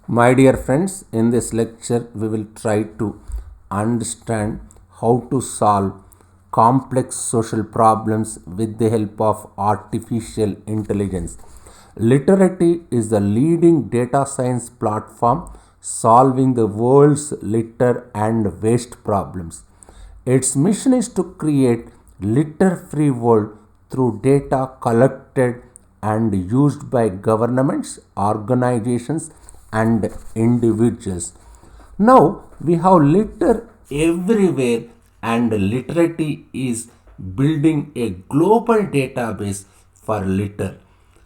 My dear friends, in this lecture, we will try to understand how to solve complex social problems with the help of artificial intelligence. Literati is the leading data science platform solving the world's litter and waste problems. Its mission is to create litter-free world through data collected and used by governments, organizations, and individuals. Now we have litter everywhere, and Literati is building a global database for litter.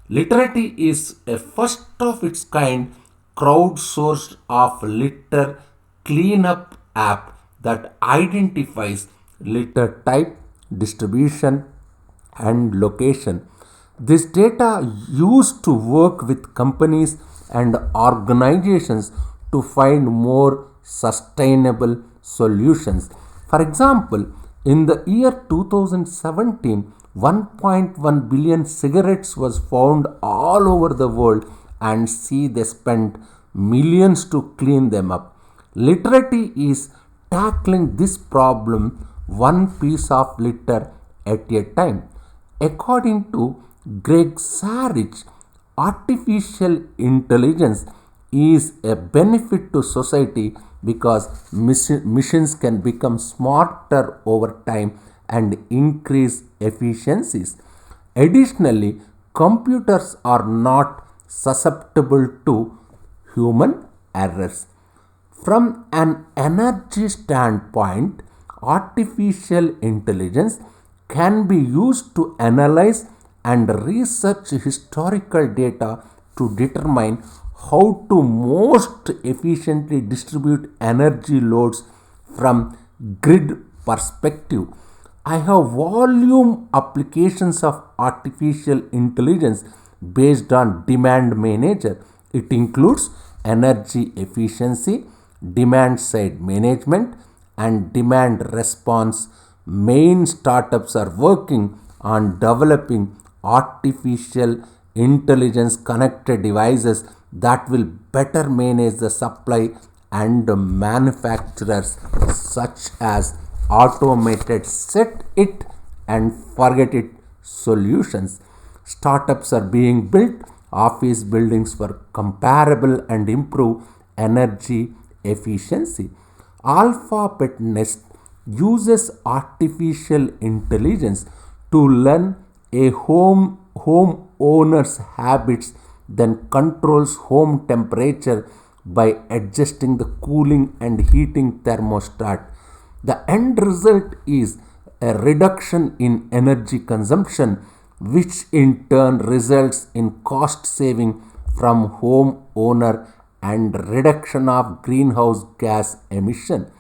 Literati is a first of its kind crowdsourced of litter cleanup app that identifies litter type, distribution, and location. This data used to work with companies and organizations to find more sustainable solutions. For example, in the year 2017, 1.1 billion cigarettes was found all over the world, and see they spent millions to clean them up. Literati is tackling this problem one piece of litter at a time. According to Greg Sarich, artificial intelligence is a benefit to society because machines can become smarter over time and increase efficiencies. Additionally, computers are not susceptible to human errors. From an energy standpoint, artificial intelligence can be used to analyze and research historical data to determine how to most efficiently distribute energy loads from grid perspective. I have volume applications of artificial intelligence based on demand manager. It includes energy efficiency, demand side management, and demand response. Main startups are working on developing artificial intelligence connected devices that will better manage the supply, and manufacturers such as automated set it and forget it solutions. Startups are being built office buildings for comparable and improve energy efficiency. Alphabet Nest uses artificial intelligence to learn a homeowner's habits, then controls home temperature by adjusting the cooling and heating thermostat. The end result is a reduction in energy consumption, which in turn results in cost saving from home owner and reduction of greenhouse gas emission.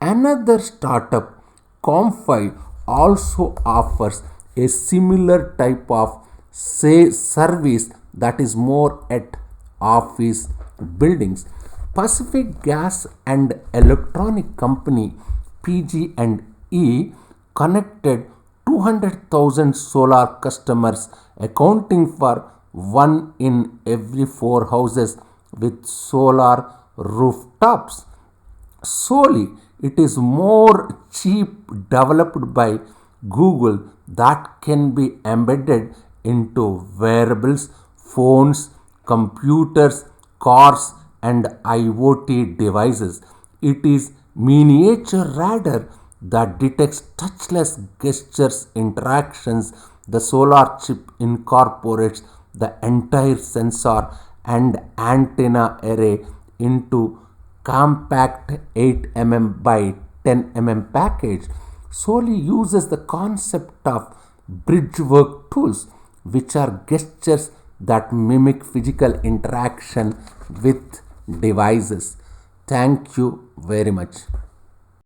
Another startup, Comfy, also offers a similar type of service that is more at office buildings. Pacific Gas and Electronic Company PG&E connected 200,000 solar customers, accounting for one in every four houses with solar rooftops. Solely, it is more cheap developed by Google that can be embedded into wearables, phones, computers, cars, and IoT devices. It is miniature radar that detects touchless gestures interactions. The solar chip incorporates the entire sensor and antenna array into compact 8 mm by 10 mm package. Solely uses the concept of bridgework tools, which are gestures that mimic physical interaction with devices. Thank you very much.